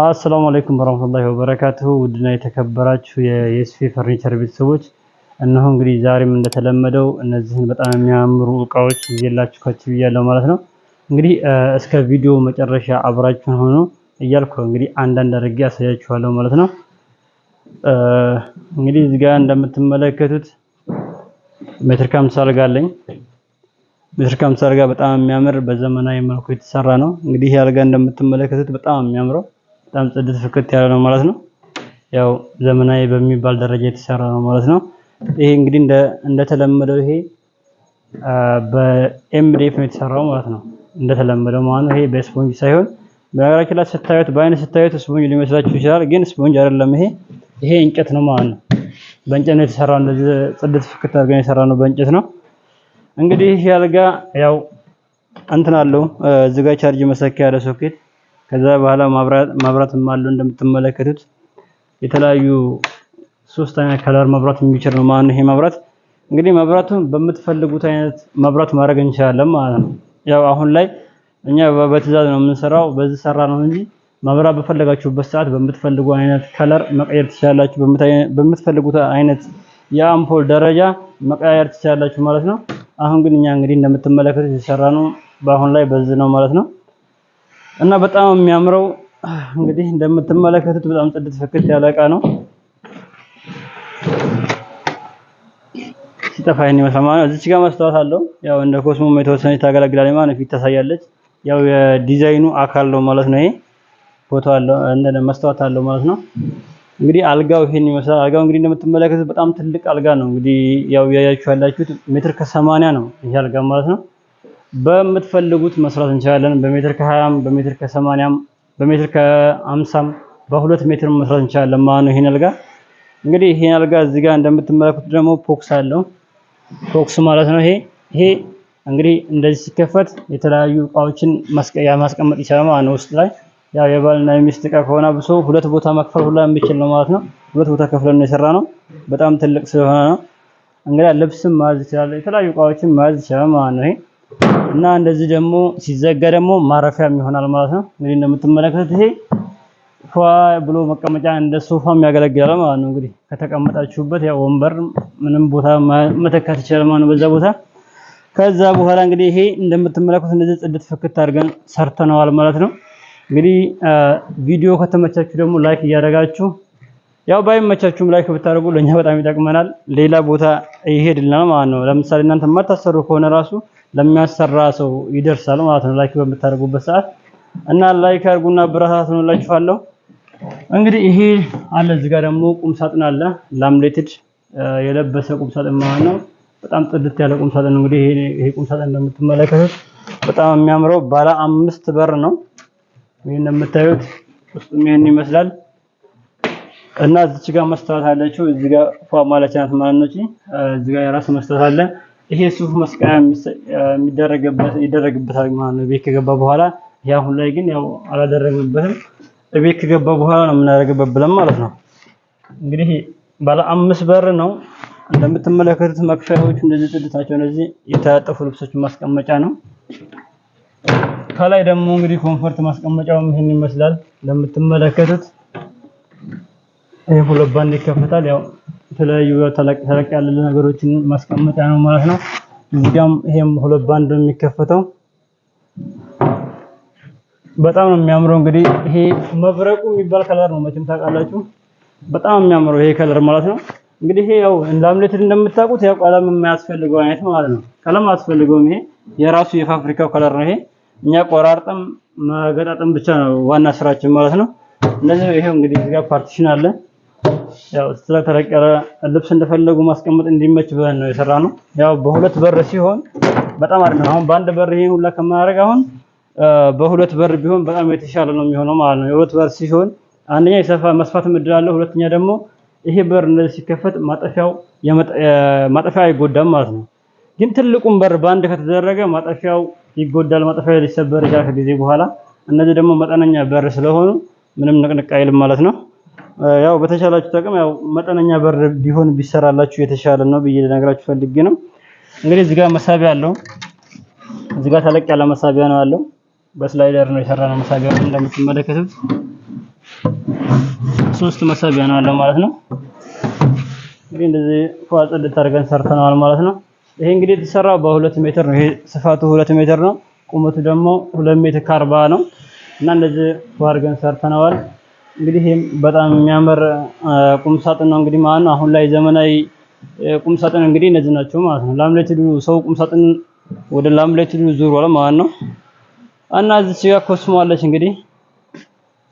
አሰላሙ አለይኩም ወራህመቱላሂ ወበረካቱሁ። ውድና የተከበራችሁ የየስፊ ፈርኒቸር ቤተሰቦች እነሆ እንግዲህ ዛሬም እንደተለመደው እነዚህን በጣም የሚያምሩ እቃዎች ይዤላችሁ ከች ብያለሁ ማለት ነው። እንግዲህ እስከ ቪዲዮ መጨረሻ አብራችሁን ሆኖ እያልኩ እንግዲህ አንዳንድ አድርጌ አሳያችኋለሁ ማለት ነው። እንግዲህ እዚህ ጋር እንደምትመለከቱት ሜትር ከ50 አልጋ አለኝ። ሜትር ከ50 አልጋ በጣም የሚያምር በዘመናዊ መልኩ የተሰራ ነው። እንግዲህ ይሄ አልጋ እንደምትመለከቱት በጣም የሚያምረው በጣም ጽድት ፍክት ያለ ነው ማለት ነው። ያው ዘመናዊ በሚባል ደረጃ የተሰራ ነው ማለት ነው። ይሄ እንግዲህ እንደተለመደው ይሄ በኤምዲኤፍ ነው የተሰራው ማለት ነው። እንደተለመደው ማለት ነው። ይሄ በስፖንጅ ሳይሆን በነገራችን ላይ ስታዩት በአይን ስታዩት ስፖንጅ ሊመስላችሁ ይችላል፣ ግን ስፖንጅ አይደለም። ይሄ እንጨት ነው ማለት ነው። በእንጨት ነው የተሰራው። እንደዚህ ጽድት ፍክት አድርገን የተሰራው ነው በእንጨት ነው። እንግዲህ ይሄ አልጋ ያው እንትን አለው እዚህ ጋር ቻርጅ መሰኪያ ያለ ሶኬት፣ ከዛ በኋላ ማብራትም አለው እንደምትመለከቱት የተለያዩ ሶስት አይነት ከለር መብራት የሚችል ነው ማለት ነው። ይሄ መብራት እንግዲህ መብራቱን በምትፈልጉት አይነት መብራት ማድረግ እንችላለን ማለት ነው። ያው አሁን ላይ እኛ በትዕዛዝ ነው የምንሰራው፣ በዚህ ሰራ ነው እንጂ መብራት በፈለጋችሁበት ሰዓት በምትፈልጉ አይነት ከለር መቀየር ትችላላችሁ። በምትፈልጉት አይነት የአምፖል ደረጃ መቀየር ትችላላችሁ ማለት ነው። አሁን ግን እኛ እንግዲህ እንደምትመለከቱት የተሰራ ነው በአሁን ላይ በዚህ ነው ማለት ነው። እና በጣም የሚያምረው እንግዲህ እንደምትመለከቱት በጣም ጽድት ፍክት ያለ እቃ ነው። ሲጠፋ ይሄን ይመስላል ማለት ነው። እዚች ጋር መስታወት አለው። ያው እንደ ኮስሞ የተወሰነ ታገለግላለች ማለት ነው። ፊት ታሳያለች። ያው የዲዛይኑ አካል ነው ማለት ነው። ይሄ ፎቶ አለው እንደ መስታወት አለው ማለት ነው። እንግዲህ አልጋው ይሄን ይመስላል። አልጋው እንግዲህ እንደምትመለከቱት በጣም ትልቅ አልጋ ነው። እንግዲህ ያው ያያችሁ ያላችሁት ሜትር ከ80 ነው ይሄ አልጋ ማለት ነው። በምትፈልጉት መስራት እንችላለን። በሜትር ከ20 በሜትር ከ80 በሜትር ከ50 በ2 ሜትር መስራት እንችላለን ማለት ነው። ይሄን አልጋ እንግዲህ ይሄን አልጋ እዚህ ጋር እንደምትመለከቱት ደግሞ ፖክስ አለው። ፖክስ ማለት ነው ይሄ እንግዲህ እንደዚህ ሲከፈት የተለያዩ እቃዎችን ማስቀመጥ ይችላል ማለት ነው። ውስጥ ላይ ያው የባልና የሚስት እቃ ከሆነ ብሶ ሁለት ቦታ መክፈል ሁላ የሚችል ነው ማለት ነው። ሁለት ቦታ ከፍለን ነው የሰራ ነው። በጣም ትልቅ ስለሆነ ነው። እንግዲህ ልብስም ማዝ ይችላል፣ የተለያዩ እቃዎችን ማዝ ይችላል ማለት ነው። እና እንደዚህ ደግሞ ሲዘጋ ደግሞ ማረፊያም ይሆናል ማለት ነው። እንግዲህ እንደምትመለከቱት ይሄ ፏ ብሎ መቀመጫ እንደ ሶፋም ያገለግላል ማለት ነው። እንግዲህ ከተቀመጣችሁበት ያው ወንበር ምንም ቦታ መተካት ይችላል ማለት ነው በዛ ቦታ። ከዛ በኋላ እንግዲህ ይሄ እንደምትመለከቱት እንደዚህ ጽድት ፍክት አድርገን ሰርተነዋል ማለት ነው። እንግዲህ ቪዲዮ ከተመቻችሁ ደግሞ ላይክ እያደረጋችሁ፣ ያው ባይመቻችሁም ላይክ ብታደርጉ ለኛ በጣም ይጠቅመናል፣ ሌላ ቦታ ይሄድልናል ማለት ነው። ለምሳሌ እናንተ የማታሰሩ ከሆነ ራሱ ለሚያሰራ ሰው ይደርሳል ማለት ነው ላይክ በምታደርጉበት ሰዓት። እና ላይክ አድርጉና አበረታቱላችኋለሁ። እንግዲህ ይሄ አለ እዚህ ጋር ደግሞ ቁም ሳጥን አለ፣ ላምሌትድ የለበሰ ቁም ሳጥን ማለት ነው። በጣም ጽድት ያለ ቁም ሳጥን ነው። እንግዲህ ይሄ ቁም ሳጥን እንደምትመለከቱት በጣም የሚያምረው ባለ 5 በር ነው። ይሄን እንደምታዩት ውስጡም ይሄን ይመስላል። እና እዚህ ጋር መስታወት አለችው፣ እዚህ ጋር ፏ ማለች ናት ማለት ነው። እዚህ ጋር የራሱ መስታወት አለ። ይሄ ሱፍ መስቀያ ይደረግበታል ማለት ነው ቤት ከገባ በኋላ። ያው አሁን ላይ ግን ያው አላደረግንበትም፣ ቤት ከገባ በኋላ ነው የምናደርግበት ብለን ማለት ነው። እንግዲህ ባለ 5 በር ነው እንደምትመለከቱት። መክፈያዎቹ እንደዚህ ጽድታቸው እነዚህ የታጠፉ ልብሶችን ማስቀመጫ ነው። ከላይ ደግሞ እንግዲህ ኮምፎርት ማስቀመጫውም ይሄን ይመስላል እንደምትመለከቱት። ይሄ ሁለት ባንድ ይከፈታል። ያው የተለያዩ ተለቅ ያለ ነገሮችን ማስቀመጫ ነው ማለት ነው። እዚጋም ይሄም ሁለት ባንድ ነው የሚከፈተው። በጣም ነው የሚያምረው። እንግዲህ ይሄ መብረቁ የሚባል ከለር ነው መቼም ታውቃላችሁ። በጣም የሚያምረው ይሄ ከለር ማለት ነው። እንግዲህ ይሄ ያው ላምሌትድ እንደምታውቁት ያው ቀለም የማያስፈልገው አይነት ማለት ነው። ቀለም አያስፈልገውም። ይሄ የራሱ የፋብሪካው ከለር ነው። ይሄ እኛ ቆራርጠም መገጣጠም ብቻ ነው ዋና ስራችን ማለት ነው። እንደዚህ ይሄው እንግዲህ እዚህ ጋር ፓርቲሽን አለ። ያው ስለተለቀረ ልብስ እንደፈለጉ ማስቀመጥ እንዲመች ብለን ነው የሰራነው። ያው በሁለት በር ሲሆን በጣም አሪፍ ነው። አሁን በአንድ በር ይሄን ሁላ ከማድረግ አሁን በሁለት በር ቢሆን በጣም የተሻለ ነው የሚሆነው ማለት ነው። የሁለት በር ሲሆን አንደኛ የሰፋ መስፋት ምድር አለው፣ ሁለተኛ ደግሞ ይሄ በር እንደዚህ ሲከፈት ማጠፊያው አይጎዳም ማለት ነው። ግን ትልቁን በር በአንድ ከተደረገ ማጠፊያው ይጎዳል፣ ማጠፊያው ሊሰበር ይችላል ከጊዜ በኋላ። እነዚህ ደግሞ መጠነኛ በር ስለሆኑ ምንም ንቅንቅ አይልም ማለት ነው። ያው በተሻላችሁ ጥቅም ያው መጠነኛ በር ቢሆን ቢሰራላችሁ የተሻለ ነው ብዬ ልነግራችሁ ፈልጌ ነው። እንግዲህ እዚህ ጋር መሳቢያ አለው። እዚህ ጋር ተለቅ ያለ መሳቢያ ነው ያለው። በስላይደር ነው የሰራነው መሳቢያው እንደምትመለከቱት። ሶስት መሳቢያ ነው ያለው ማለት ነው። እንግዲህ እንደዚህ ፏጽድት አድርገን ሰርተናል ማለት ነው። ይሄ እንግዲህ የተሰራው በ2 ሜትር ነው። ይሄ ስፋቱ 2 ሜትር ነው። ቁመቱ ደግሞ 2 ሜትር ከ40 ነው እና እንደዚህ አድርገን ሰርተናል። እንግዲህ ይሄም በጣም የሚያምር ቁም ሳጥን ነው እንግዲህ ማለት ነው። አሁን ላይ ዘመናዊ ቁም ሳጥን እንግዲህ እነዚህ ናቸው ማለት ነው። ላምሌትድ ሰው ቁም ሳጥን ወደ ላምሌትድ ዙሯል ማለት ነው። እና እዚህ ጋር ኮስሞ አለች እንግዲህ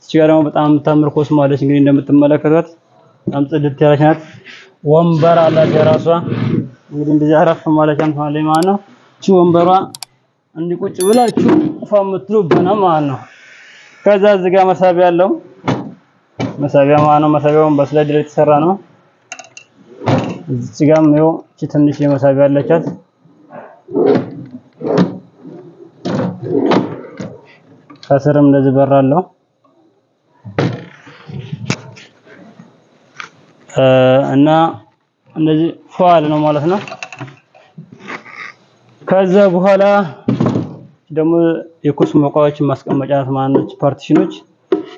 እዚህ ጋር ደግሞ በጣም የምታምር ኮስሞ አለች እንግዲህ እንደምትመለከቷት በጣም ጽድት ያለች ናት። ወንበር አላት የራሷ እንግዲህ እንደዚህ አረፍ ማለት አንፈልይ ማለት ነው። እቺ ወንበሯ እንዲህ ቁጭ ብላችሁ ፋምትሉበት ነው ማለት ነው። ከዛ እዚህ ጋር መሳቢያ አለው መሳቢያ ማለት ነው። መሳቢያውን በስላይደር የተሰራ ነው። እዚህ ጋርም ይኸው እቺ ትንሽ መሳቢያ አለቻት። ከስርም እንደዚህ በር አለው እና እንደዚህ ፏል ነው ማለት ነው። ከዛ በኋላ ደግሞ የኮስሞ እቃዎችን ማስቀመጫ ማለት ፓርቲሽኖች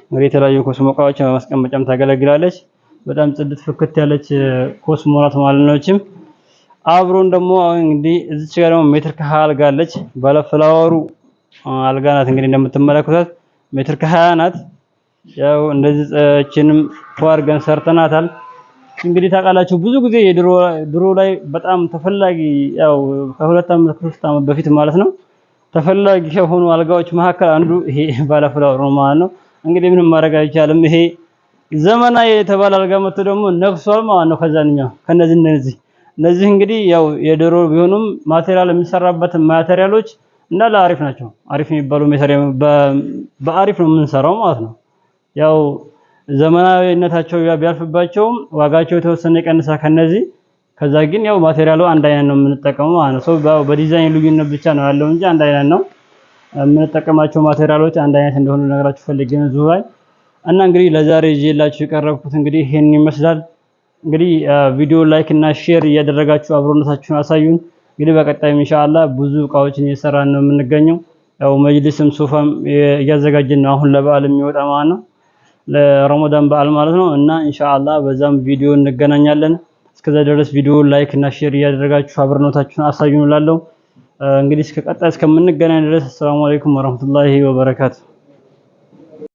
እንግዲህ የተለያዩ ኮስሞ እቃዎችን በማስቀመጫም ታገለግላለች። በጣም ጽድት ፍክት ያለች ኮስሞ ናት ማለት ነው። አብሮን ደግሞ እንግዲህ እዚች ጋር ደግሞ ሜትር ከ20 አልጋ አለች። ባለ ፍላወሩ አልጋ ናት እንግዲህ እንደምትመለከቱት ሜትር ከ20 ናት። ያው እንደዚህ እቺንም ፏርገን ሰርተናታል። እንግዲህ ታውቃላችሁ ብዙ ጊዜ ድሮ ላይ በጣም ተፈላጊ ያው ከ2 ዓመት ከ3 ዓመት በፊት ማለት ነው ተፈላጊ ከሆኑ አልጋዎች መካከል አንዱ ይሄ ባለ ፍላወር ነው ማለት ነው። እንግዲህ ምንም ማድረግ አይቻልም። ይሄ ዘመናዊ የተባለ አልጋ መጥቶ ደግሞ ነግሷል ማለት ነው። ከዛኛው እነዚህ እንግዲህ ያው የድሮ ቢሆኑም ማቴሪያል የሚሰራበት ማቴሪያሎች እንዳለ አሪፍ ናቸው። አሪፍ የሚባሉ በአሪፍ ነው የምንሰራው ማለት ነው። ያው ዘመናዊነታቸው ቢያልፍባቸውም ዋጋቸው የተወሰነ ይቀንሳል ከነዚህ። ከዛ ግን ያው ማቴሪያሉ አንድ አይነት ነው የምንጠቀመው ማለት ነው። ሰው በዲዛይን ልዩነት ብቻ ነው ያለው እንጂ አንድ አይነት ነው የምንጠቀማቸው ማቴሪያሎች አንድ አይነት እንደሆኑ ነገራችሁ ፈልጌ ነው እዚሁ ላይ እና እንግዲህ ለዛሬ ይዤላችሁ የቀረብኩት እንግዲህ ይሄን ይመስላል። እንግዲህ ቪዲዮ ላይክ እና ሼር እያደረጋችሁ አብሮነታችሁን አሳዩን። እንግዲህ በቀጣይም ኢንሻአላህ ብዙ እቃዎችን እየሰራን ነው የምንገኘው። ያው መጅሊስም ሶፋም እያዘጋጀን ነው አሁን ለበዓል የሚወጣ ማለት ነው ለረመዳን በዓል ማለት ነው እና ኢንሻአላህ በዛም ቪዲዮ እንገናኛለን። እስከዛ ድረስ ቪዲዮ ላይክ እና ሼር እያደረጋችሁ አብሮነታችሁን አሳዩን እላለሁ። እንግዲህ እስከ ቀጣይ እስከምንገናኝ ድረስ ሰላም አለይኩም ወራህመቱላሂ ወበረካቱ።